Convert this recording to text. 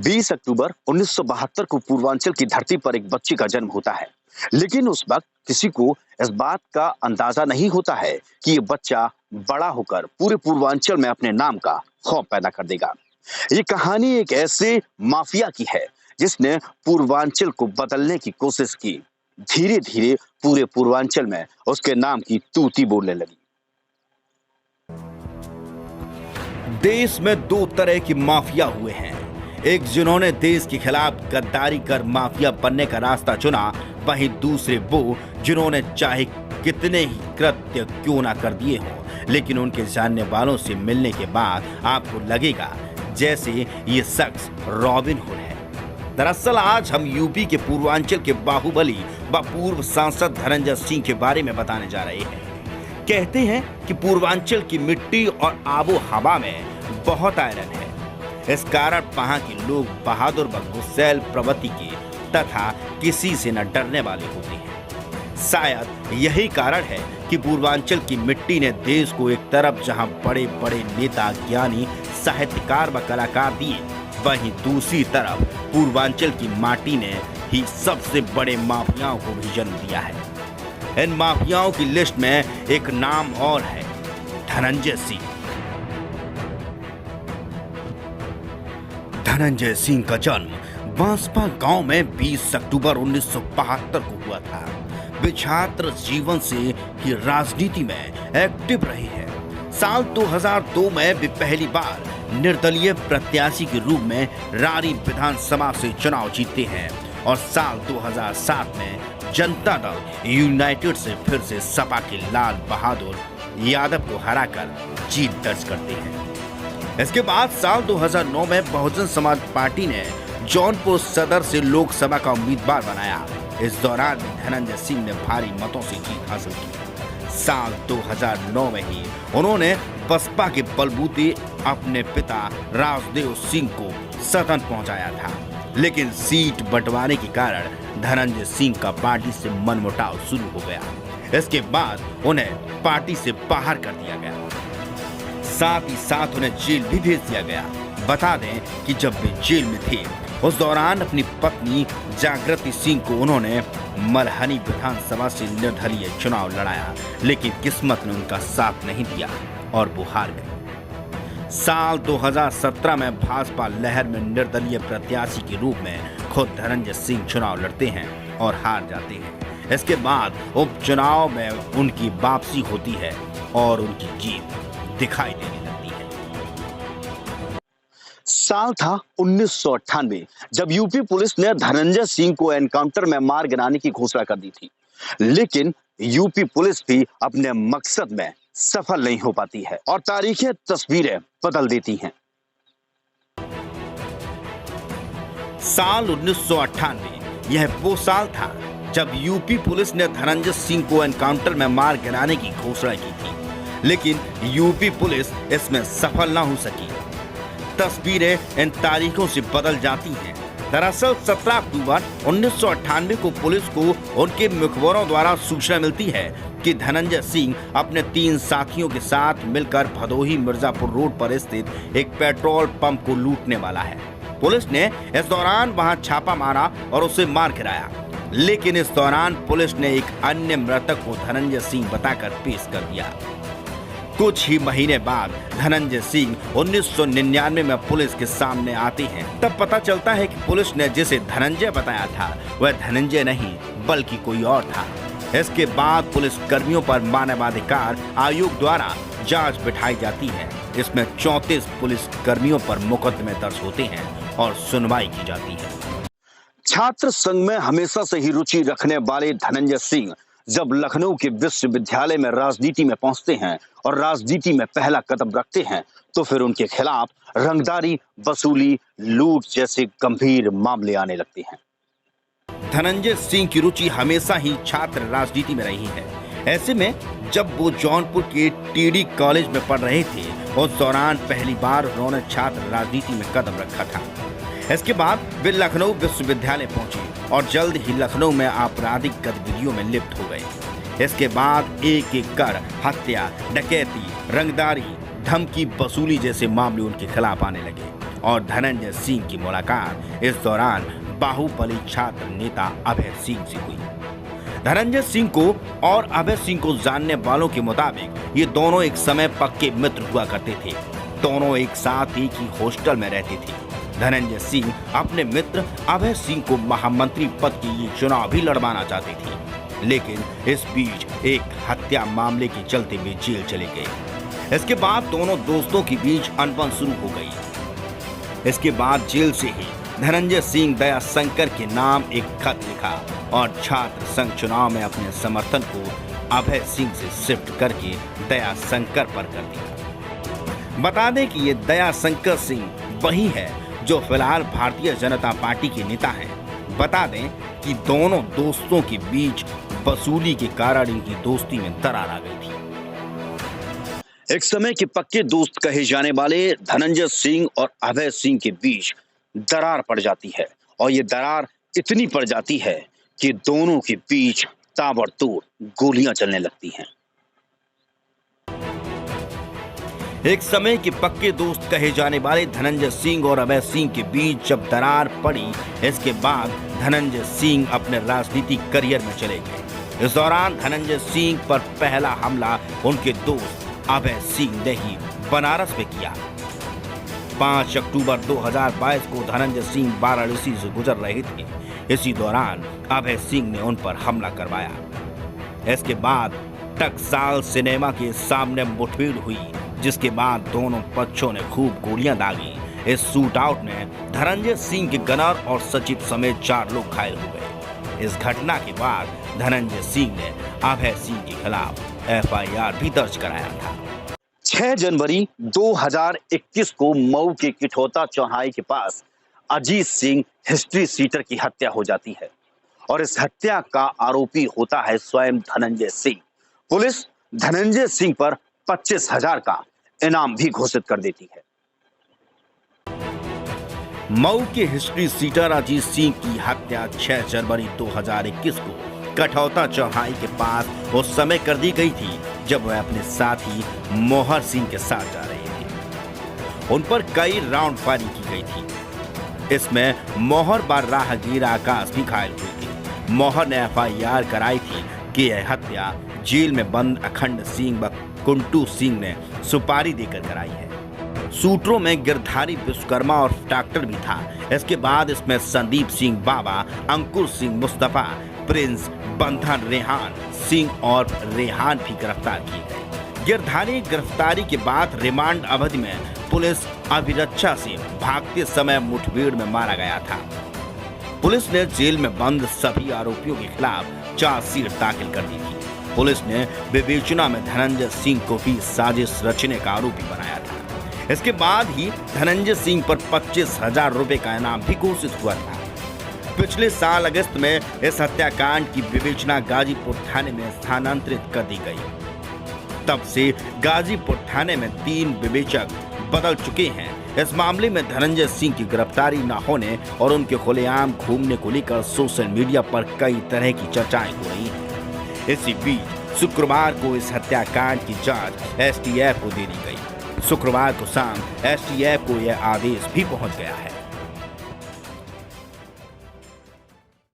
20 अक्टूबर 1972 को पूर्वांचल की धरती पर एक बच्चे का जन्म होता है। लेकिन उस वक्त किसी को इस बात का अंदाजा नहीं होता है कि ये बच्चा बड़ा होकर पूरे पूर्वांचल में अपने नाम का खौफ पैदा कर देगा। ये कहानी एक ऐसे माफिया की है जिसने पूर्वांचल को बदलने की कोशिश की। धीरे धीरे पूरे पूर्वांचल में उसके नाम की तूती बोलने लगी। देश में दो तरह की माफिया हुए हैं, एक जिन्होंने देश के खिलाफ गद्दारी कर माफिया बनने का रास्ता चुना, वहीं दूसरे वो जिन्होंने चाहे कितने ही कृत्य क्यों ना कर दिए हों, लेकिन उनके जानने वालों से मिलने के बाद आपको लगेगा जैसे ये शख्स रॉबिन हुड है। दरअसल आज हम यूपी के पूर्वांचल के बाहुबली व पूर्व सांसद धनंजय सिंह के बारे में बताने जा रहे हैं। कहते हैं कि पूर्वांचल की मिट्टी और आबो हवा में बहुत आयरन है। इस कारण वहां के लोग बहादुर व गुस्सैल प्रवृत्ति के तथा किसी से न डरने वाले होते हैं। शायद यही कारण है कि पूर्वांचल की मिट्टी ने देश को एक तरफ जहां बड़े बड़े नेता, ज्ञानी, साहित्यकार व कलाकार दिए, वहीं दूसरी तरफ पूर्वांचल की माटी ने ही सबसे बड़े माफियाओं को भी जन्म दिया है। इन माफियाओं की लिस्ट में एक नाम और है, धनंजय सिंह। धनंजय सिंह का जन्म बांसपा गांव में 20 अक्टूबर 1972 को हुआ था। वे छात्र जीवन से ही राजनीति में एक्टिव रहे हैं। साल 2002 में वे पहली बार निर्दलीय प्रत्याशी के रूप में रारी विधानसभा से चुनाव जीतते हैं और साल 2007 में जनता दल यूनाइटेड से फिर से सपा के लाल बहादुर यादव को हराकर जीत दर्ज करते हैं। इसके बाद साल 2009 में बहुजन समाज पार्टी ने जौनपुर सदर से लोकसभा का उम्मीदवार बनाया। इस दौरान धनंजय सिंह ने भारी मतों से जीत हासिल की। साल 2009 में ही उन्होंने बसपा के बलबूते अपने पिता राजदेव सिंह को सदन पहुंचाया था, लेकिन सीट बंटवारे के कारण धनंजय सिंह का पार्टी से मनमुटाव शुरू हो गया। इसके बाद उन्हें पार्टी से बाहर कर दिया गया, साथ ही साथ उन्हें जेल भी भेज दिया गया। बता दें कि जब वे जेल में थे उस दौरान अपनी पत्नी जागृति सिंह को उन्होंने मल्हनी विधानसभा से निर्दलीय चुनाव लड़ाया, लेकिन किस्मत ने उनका साथ नहीं दिया और वो हार गए। साल 2017 में भाजपा लहर में निर्दलीय प्रत्याशी के रूप में खुद धनंजय सिंह चुनाव लड़ते हैं और हार जाते हैं। इसके बाद उपचुनाव में उनकी वापसी होती है और उनकी जीत दिखाई देने लगती है। साल था 1998 जब यूपी पुलिस ने धनंजय सिंह को एनकाउंटर में मार गिराने की घोषणा कर दी थी, लेकिन यूपी पुलिस भी अपने मकसद में सफल नहीं हो पाती है और तारीखें तस्वीरें बदल देती हैं। साल 1998 यह वो साल था जब यूपी पुलिस ने धनंजय सिंह को एनकाउंटर में मार गिराने की घोषणा की थी, लेकिन यूपी पुलिस इसमें सफल ना हो सकी। तस्वीरें इन तारीखों से बदल जाती हैं। दरअसल 17 अक्टूबर 1998 को पुलिस को उनके मुखबिरों द्वारा सूचना मिलती है कि धनंजय सिंह अपने 3 साथियों के साथ मिलकर भदोही मिर्जापुर रोड पर स्थित एक पेट्रोल पंप को लूटने वाला है। पुलिस ने इस दौरान वहां छापा मारा और उसे मार गिराया, लेकिन इस दौरान पुलिस ने एक अन्य मृतक को धनंजय सिंह बताकर पेश कर दिया। कुछ ही महीने बाद धनंजय सिंह 1999 में पुलिस के सामने आते हैं। तब पता चलता है कि पुलिस ने जिसे धनंजय बताया था वह धनंजय नहीं बल्कि कोई और था। इसके बाद पुलिस कर्मियों पर मानवाधिकार आयोग द्वारा जांच बिठाई जाती है। इसमें 34 पुलिस कर्मियों पर मुकदमे दर्ज होते हैं और सुनवाई की जाती है। छात्र संघ में हमेशा से ही रुचि रखने वाले धनंजय सिंह जब लखनऊ के विश्वविद्यालय में राजनीति में पहुंचते हैं और राजनीति में पहला कदम रखते हैं, तो फिर उनके खिलाफ रंगदारी, वसूली, लूट जैसे गंभीर मामले आने लगते हैं। धनंजय सिंह की रुचि हमेशा ही छात्र राजनीति में रही है। ऐसे में जब वो जौनपुर के टीडी कॉलेज में पढ़ रहे थे, उस दौरान पहली बार उन्होंने छात्र राजनीति में कदम रखा था। इसके बाद वे लखनऊ विश्वविद्यालय पहुंचे और जल्द ही लखनऊ में आपराधिक गतिविधियों में लिप्त हो गए। इसके बाद एक एक कर हत्या, डकैती, रंगदारी, धमकी वसूली जैसे मामले उनके खिलाफ आने लगे और धनंजय सिंह की मुलाकात इस दौरान बाहुबली छात्र नेता अभय सिंह से हुई। धनंजय सिंह को और अभय सिंह को जानने वालों के मुताबिक ये दोनों एक समय पक्के मित्र हुआ करते थे। दोनों एक साथ एक ही हॉस्टल में रहते थे। धनंजय सिंह अपने मित्र अभय सिंह को महामंत्री पद के लिए चुनाव भी लड़वाना चाहते थे, लेकिन इस बीच एक हत्या मामले के चलते वे जेल चले गए। इसके बाद दोनों दोस्तों के बीच अनबन शुरू हो गई। इसके बाद जेल से ही धनंजय सिंह दया शंकर के नाम एक खत लिखा और छात्र संघ चुनाव में अपने समर्थन को अभय सिंह से शिफ्ट करके दया शंकर पर कर दिया। बता दें कि ये दया शंकर सिंह वही है जो फिलहाल भारतीय जनता पार्टी के नेता हैं। बता दें कि दोनों दोस्तों के बीच वसूली के कारण इनकी दोस्ती में दरार आ गई थी। एक समय के पक्के दोस्त कहे जाने वाले धनंजय सिंह और अभय सिंह के बीच दरार पड़ जाती है और ये दरार इतनी पड़ जाती है कि दोनों के बीच ताबड़तोड़ गोलियां चलने लगती हैं। एक समय के पक्के दोस्त कहे जाने वाले धनंजय सिंह और अभय सिंह के बीच जब दरार पड़ी, इसके बाद धनंजय सिंह अपने राजनीतिक करियर में चले गए। इस दौरान धनंजय सिंह पर पहला हमला उनके दोस्त अभय सिंह ने ही बनारस में किया। 5 अक्टूबर 2022 को धनंजय सिंह वाराणसी से गुजर रहे थे। इसी दौरान अभय सिंह ने उन पर हमला करवाया। इसके बाद टकसाल सिनेमा के सामने मुठभेड़ हुई, जिसके बाद दोनों पक्षों ने खूब गोलियां दागी। इस शूट आउट में धनंजय सिंह के गनर और सचिव समेत 4 लोग घायल हो गए। इस घटना के बाद धनंजय सिंह ने अभय सिंह के खिलाफ FIR भी दर्ज कराया था। 6 जनवरी 2021 को मऊ के किठौता चौहाई के पास अजीत सिंह हिस्ट्री सीटर की हत्या हो जाती है और इस हत्या का आरोपी होता है स्वयं धनंजय सिंह। पुलिस धनंजय सिंह पर 25,000 का इनाम भी घोषित कर देती है। मऊ के हिस्ट्री सीटर अजीत सिंह की हत्या 6 जनवरी 2021 को कठौता चौहाई के पास उस समय कर दी गई थी जब वह अपने साथी मोहर सिंह के साथ जा रहे थे। उन पर कई राउंड फायरिंग की गई थी। इसमें मोहर बार राहगीर आकाश भी घायल हुए थे। मोहर ने FIR कराई थी कि यह हत्या जेल में बंद अखंड सिंह व कुंटू सिंह ने सुपारी देकर कराई है। सूत्रों में गिरधारी विश्वकर्मा और डॉक्टर भी था। इसके बाद इसमें संदीप सिंह बाबा, अंकुर सिंह मुस्तफा, प्रिंस, बंधन रेहान सिंह और रेहान भी गिरफ्तार किए गए। गिरधारी गिरफ्तारी के बाद रिमांड अवधि में पुलिस अभिरक्षा से भागते समय मुठभेड़ में मारा गया था। पुलिस ने जेल में बंद सभी आरोपियों के खिलाफ चार्जशीट दाखिल कर दी थी। पुलिस ने विवेचना में धनंजय सिंह को भी साजिश रचने का आरोपी बनाया था। इसके बाद ही धनंजय सिंह पर 25,000 रुपए का इनाम भी घोषित हुआ था। पिछले साल अगस्त में इस हत्याकांड की विवेचना गाजीपुर थाने में स्थानांतरित कर दी गई। तब से गाजीपुर थाने में 3 विवेचक बदल चुके हैं। इस मामले में धनंजय सिंह की गिरफ्तारी न होने और उनके खुलेआम घूमने को लेकर सोशल मीडिया पर कई तरह की चर्चाएं हो रही हैं। इसी बीच शुक्रवार को इस हत्याकांड की जांच STF को दे दी गई। शुक्रवार को शाम STF को यह आदेश भी पहुंच गया है।